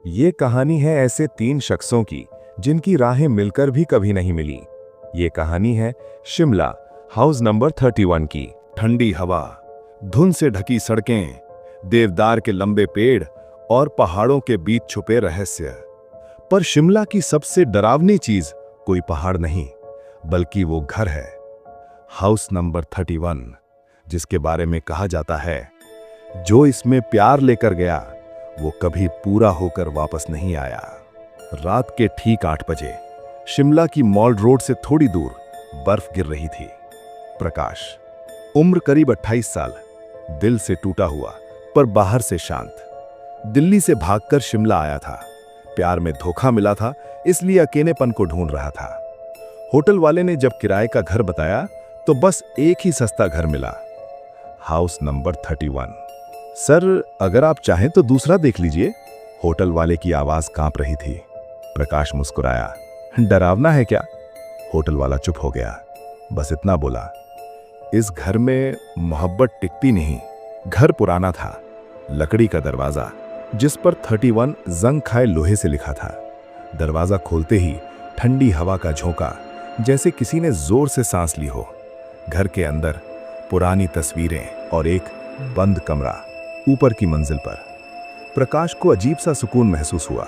ये कहानी है ऐसे 3 शख्सों की जिनकी राहें मिलकर भी कभी नहीं मिली। ये कहानी है शिमला हाउस नंबर 31 की। ठंडी हवा, धुंध से ढकी सड़कें, देवदार के लंबे पेड़ और पहाड़ों के बीच छुपे रहस्य। पर शिमला की सबसे डरावनी चीज कोई पहाड़ नहीं, बल्कि वो घर है, हाउस नंबर 31, जिसके बारे में कहा जाता है जो इसमें प्यार लेकर गया वो कभी पूरा होकर वापस नहीं आया। रात के ठीक 8 बजे शिमला की मॉल रोड से थोड़ी दूर बर्फ गिर रही थी। प्रकाश, उम्र करीब 28 साल, दिल से टूटा हुआ पर बाहर से शांत, दिल्ली से भागकर शिमला आया था। प्यार में धोखा मिला था, इसलिए अकेलेपन को ढूंढ रहा था। होटल वाले ने जब किराए का घर बताया तो बस एक ही सस्ता घर मिला, हाउस नंबर 31। सर, अगर आप चाहें तो दूसरा देख लीजिए। होटल वाले की आवाज कांप रही थी। प्रकाश मुस्कुराया। डरावना है क्या? होटल वाला चुप हो गया, बस इतना बोला, इस घर में मोहब्बत टिकती नहीं। घर पुराना था, लकड़ी का दरवाजा जिस पर 31 जंग खाए लोहे से लिखा था। दरवाजा खोलते ही ठंडी हवा का झोंका, जैसे किसी ने जोर से सांस ली हो। घर के अंदर पुरानी तस्वीरें और एक बंद कमरा ऊपर की मंजिल पर। प्रकाश को अजीब सा सुकून महसूस हुआ।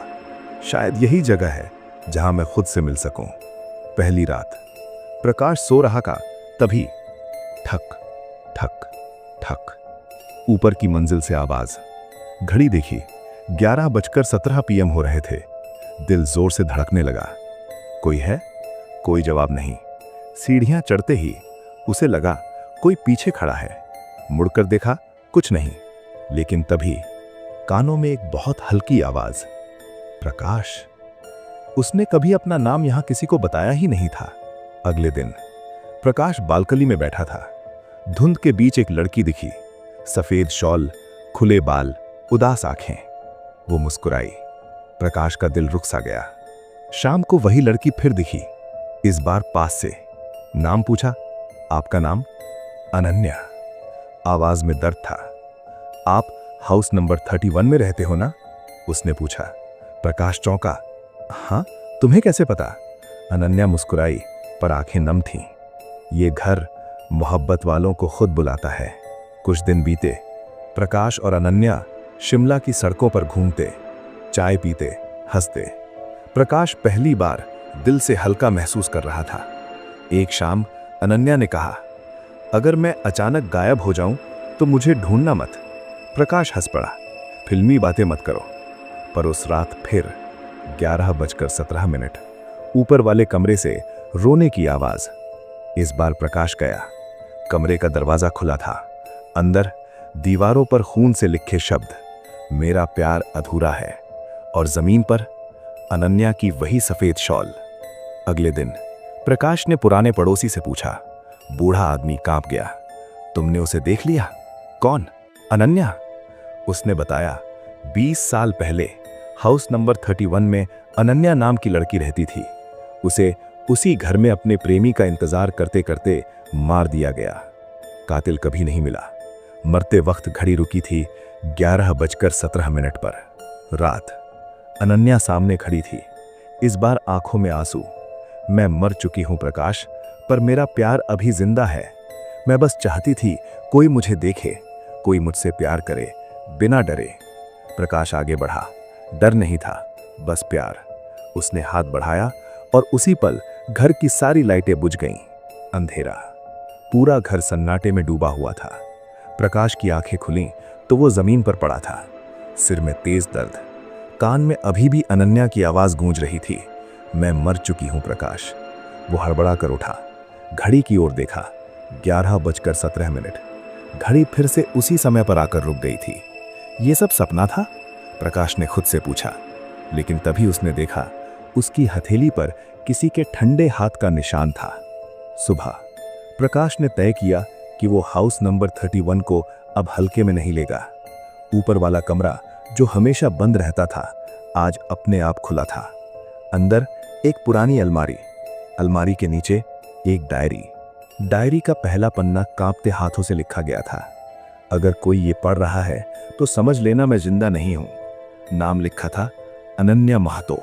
शायद यही जगह है जहां मैं खुद से मिल सकूं। पहली रात प्रकाश सो रहा था, तभी ठक ठक ठक, ऊपर की मंजिल से आवाज। घड़ी देखी, 11:17 PM हो रहे थे। दिल जोर से धड़कने लगा। कोई है? कोई जवाब नहीं। सीढ़ियां चढ़ते ही उसे लगा कोई पीछे खड़ा है। मुड़कर देखा, कुछ नहीं। लेकिन तभी कानों में एक बहुत हल्की आवाज, प्रकाश। उसने कभी अपना नाम यहां किसी को बताया ही नहीं था। अगले दिन प्रकाश बालकनी में बैठा था। धुंध के बीच एक लड़की दिखी, सफेद शॉल, खुले बाल, उदास आंखें। वो मुस्कुराई। प्रकाश का दिल रुक सा गया। शाम को वही लड़की फिर दिखी, इस बार पास से। नाम पूछा, आपका नाम? अनन्या। आवाज में दर्द था। आप हाउस नंबर 31 में रहते हो ना? उसने पूछा। प्रकाश चौंका। हाँ, तुम्हें कैसे पता? अनन्या मुस्कुराई, पर आंखें नम थीं। ये घर मोहब्बत वालों को खुद बुलाता है। कुछ दिन बीते। प्रकाश और अनन्या शिमला की सड़कों पर घूमते, चाय पीते, हंसते। प्रकाश पहली बार दिल से हल्का महसूस कर रहा था। एक शाम अनन्या ने कहा, अगर मैं अचानक गायब हो जाऊं तो मुझे ढूंढना मत। प्रकाश हंस पड़ा। फिल्मी बातें मत करो। पर उस रात फिर 11:17, ऊपर वाले कमरे से रोने की आवाज। इस बार प्रकाश गया। कमरे का दरवाजा खुला था। अंदर दीवारों पर खून से लिखे शब्द, मेरा प्यार अधूरा है। और जमीन पर अनन्या की वही सफेद शॉल। अगले दिन प्रकाश ने पुराने पड़ोसी से पूछा। बूढ़ा आदमी कांप गया। तुमने उसे देख लिया? कौन? अनन्या। उसने बताया, 20 साल पहले हाउस नंबर 31 में अनन्या नाम की लड़की रहती थी। उसे उसी घर में अपने प्रेमी का इंतजार करते करते मार दिया गया। कातिल कभी नहीं मिला। मरते वक्त घड़ी रुकी थी 11:17 पर। रात अनन्या सामने खड़ी थी, इस बार आंखों में आंसू। मैं मर चुकी हूं प्रकाश, पर मेरा प्यार अभी जिंदा है। मैं बस चाहती थी कोई मुझे देखे, कोई मुझसे प्यार करे बिना डरे। प्रकाश आगे बढ़ा। डर नहीं था, बस प्यार। उसने हाथ बढ़ाया और उसी पल घर की सारी लाइटें बुझ गईं। अंधेरा। पूरा घर सन्नाटे में डूबा हुआ था। प्रकाश की आंखें खुलीं तो वो जमीन पर पड़ा था, सिर में तेज दर्द। कान में अभी भी अनन्या की आवाज गूंज रही थी, मैं मर चुकी हूं प्रकाश। वो हड़बड़ा कर उठा, घड़ी की ओर देखा। 11:17। घड़ी फिर से उसी समय पर आकर रुक गई थी। ये सब सपना था? प्रकाश ने खुद से पूछा। लेकिन तभी उसने देखा, उसकी हथेली पर किसी के ठंडे हाथ का निशान था। सुबह प्रकाश ने तय किया कि वो हाउस नंबर 31 को अब हल्के में नहीं लेगा। ऊपर वाला कमरा जो हमेशा बंद रहता था, आज अपने आप खुला था। अंदर एक पुरानी अलमारी, अलमारी के नीचे एक डायरी। डायरी का पहला पन्ना कांपते हाथों से लिखा गया था। अगर कोई ये पढ़ रहा है तो समझ लेना मैं जिंदा नहीं हूं। नाम लिखा था, अनन्या महतो।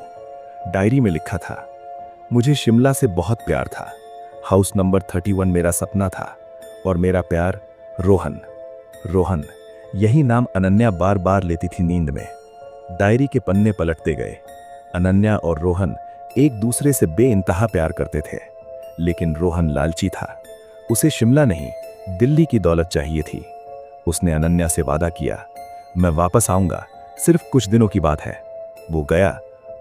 डायरी में लिखा था, मुझे शिमला से बहुत प्यार था। हाउस नंबर 31 मेरा सपना था और मेरा प्यार रोहन। रोहन, यही नाम अनन्या बार बार लेती थी नींद में। डायरी के पन्ने पलटते गए। अनन्या और रोहन एक दूसरे से बेइंतहा प्यार करते थे, लेकिन रोहन लालची था। उसे शिमला नहीं, दिल्ली की दौलत चाहिए थी। उसने अनन्या से वादा किया, मैं वापस आऊंगा, सिर्फ कुछ दिनों की बात है। वो गया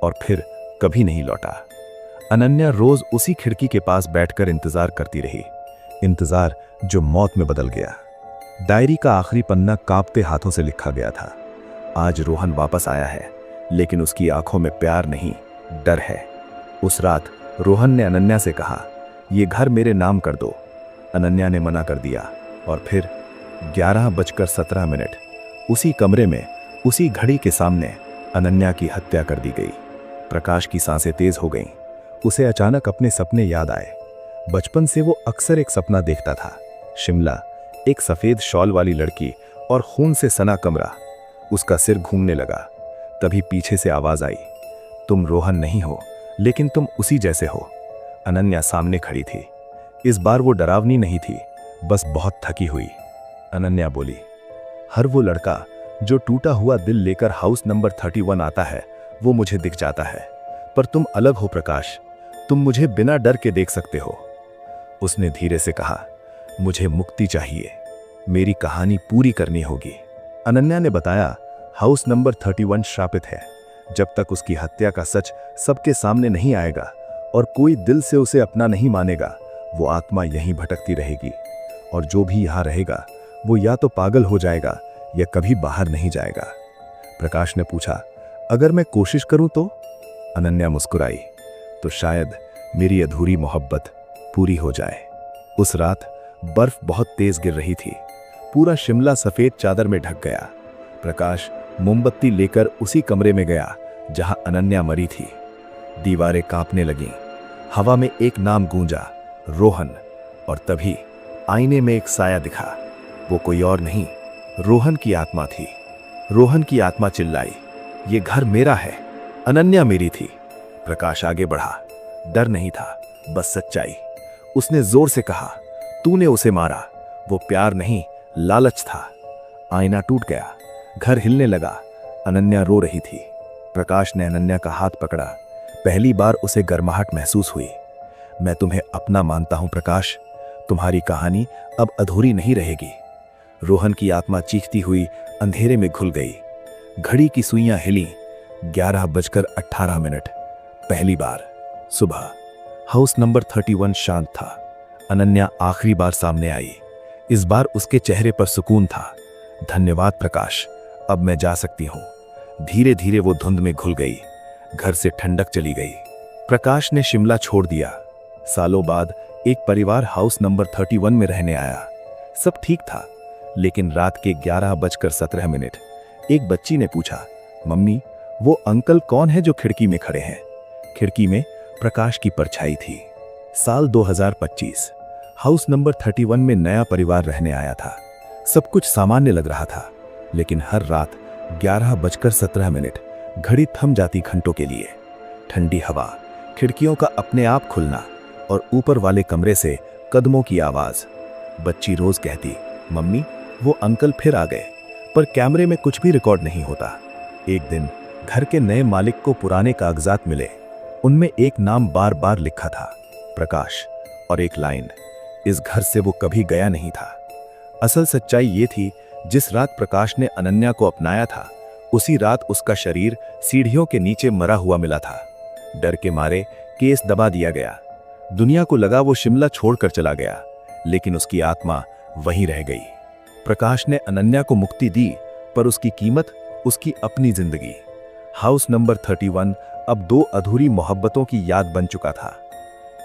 और फिर कभी नहीं लौटा। अनन्या रोज उसी खिड़की के पास बैठकर इंतजार करती रही, इंतजार जो मौत में बदल गया। डायरी का आखिरी पन्ना कांपते हाथों से लिखा गया था, आज रोहन वापस आया है, लेकिन उसकी आंखों में प्यार नहीं, डर है। उस रात रोहन ने अनन्या से कहा, ये घर मेरे नाम कर दो। अनन्या ने मना कर दिया और फिर 11:17 उसी कमरे में, उसी घड़ी के सामने अनन्या की हत्या कर दी गई। प्रकाश की सांसें तेज हो गईं। उसे अचानक अपने सपने याद आए। बचपन से वो अक्सर एक सपना देखता था, शिमला, एक सफेद शॉल वाली लड़की और खून से सना कमरा। उसका सिर घूमने लगा। तभी पीछे से आवाज आई, तुम रोहन नहीं हो, लेकिन तुम उसी जैसे हो। अनन्या सामने खड़ी थी। इस बार वो डरावनी नहीं थी, बस बहुत थकी हुई। अनन्या बोली, हर वो लड़का जो टूटा हुआ दिल लेकर हाउस नंबर 31 आता है, वो मुझे दिख जाता है, पर तुम अलग हो प्रकाश, तुम मुझे बिना डर के देख सकते हो। उसने धीरे से कहा, मुझे मुक्ति चाहिए, मेरी कहानी पूरी करनी होगी। अनन्या ने बताया, हाउस नंबर 31 श्रापित है। जब तक उसकी हत्या का सच सबके सामने नहीं आएगा और कोई दिल से उसे अपना नहीं मानेगा, वो आत्मा यहीं भटकती रहेगी, और जो भी यहां रहेगा वो या तो पागल हो जाएगा या कभी बाहर नहीं जाएगा। प्रकाश ने पूछा, अगर मैं कोशिश करूं तो? अनन्या मुस्कुराई, तो शायद मेरी अधूरी मोहब्बत पूरी हो जाए। उस रात बर्फ बहुत तेज गिर रही थी। पूरा शिमला सफेद चादर में ढक गया। प्रकाश मोमबत्ती लेकर उसी कमरे में गया जहां अनन्या मरी थी। दीवारें कांपने लगीं। हवा में एक नाम गूंजा, रोहन। और तभी आईने में एक साया दिखा। वो कोई और नहीं, रोहन की आत्मा थी। रोहन की आत्मा चिल्लाई, ये घर मेरा है, अनन्या मेरी थी। प्रकाश आगे बढ़ा। डर नहीं था, बस सच्चाई। उसने जोर से कहा, तूने उसे मारा। वो प्यार नहीं, लालच था। आईना टूट गया। घर हिलने लगा। अनन्या रो रही थी। प्रकाश ने अनन्या का हाथ पकड़ा। पहली बार उसे गर्माहट महसूस हुई। मैं तुम्हें अपना मानता हूं प्रकाश, तुम्हारी कहानी अब अधूरी नहीं रहेगी। रोहन की आत्मा चीखती हुई अंधेरे में घुल गई। घड़ी की सुइयां हिली। 11:18। पहली बार सुबह। हाउस नंबर 31 शांत था। अनन्या आखिरी बार सामने आई। इस बार उसके चेहरे पर सुकून था। धन्यवाद प्रकाश, अब मैं जा सकती हूं। धीरे धीरे वो धुंध में घुल गई। घर से ठंडक चली गई। प्रकाश ने शिमला छोड़ दिया। सालों बाद एक परिवार हाउस नंबर 31 में रहने आया। सब ठीक था, लेकिन रात के 11:17 एक बच्ची ने पूछा, मम्मी, वो अंकल कौन है जो खिड़की में खड़े हैं? खिड़की में प्रकाश की परछाई थी। साल 2025। हाउस नंबर 31 में नया परिवार रहने आया था। सब कुछ सामान्य लग रहा था, लेकिन हर रात 11:17 घड़ी थम जाती घंटों के लिए। ठंडी हवा, खिड़कियों का अपने आप खुलना और ऊपर वाले कमरे से कदमों की आवाज। बच्ची रोज कहती, मम्मी, वो अंकल फिर आ गए, पर कैमरे में कुछ भी रिकॉर्ड नहीं होता। एक दिन घर के नए मालिक को पुराने कागजात मिले। उनमें एक नाम बार बार लिखा था, प्रकाश, और एक लाइन, इस घर से वो कभी गया नहीं था। असल सच्चाई ये थी, जिस रात प्रकाश ने अनन्या को अपनाया था, उसी रात उसका शरीर सीढ़ियों के नीचे मरा हुआ मिला था। डर के मारे केस दबा दिया गया। दुनिया को लगा वो शिमला छोड़कर चला गया, लेकिन उसकी आत्मा वहीं रह गई। प्रकाश ने अनन्या को मुक्ति दी, पर उसकी कीमत उसकी अपनी जिंदगी। हाउस नंबर 31 अब 2 अधूरी मोहब्बतों की याद बन चुका था।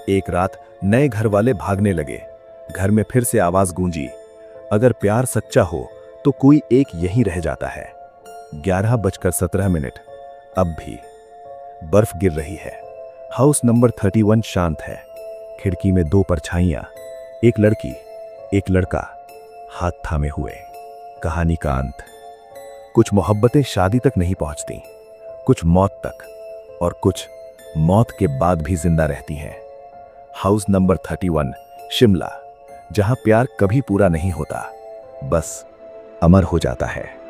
एक रात नए घर वाले भागने लगे। घर में फिर से आवाज गूंजी, अगर प्यार सच्चा हो तो कोई एक यहीं रह जाता है। 11:17 अब भी बर्फ गिर रही है। हाउस नंबर 31 शांत है। खिड़की में 2 परछाइयां, एक लड़की, एक लड़का, हाथ थामे हुए। कहानी का अंत। कुछ मोहब्बतें शादी तक नहीं पहुंचती, कुछ मौत तक और कुछ मौत के बाद भी जिंदा रहती हैं। हाउस नंबर 31 शिमला, जहां प्यार कभी पूरा नहीं होता, बस अमर हो जाता है।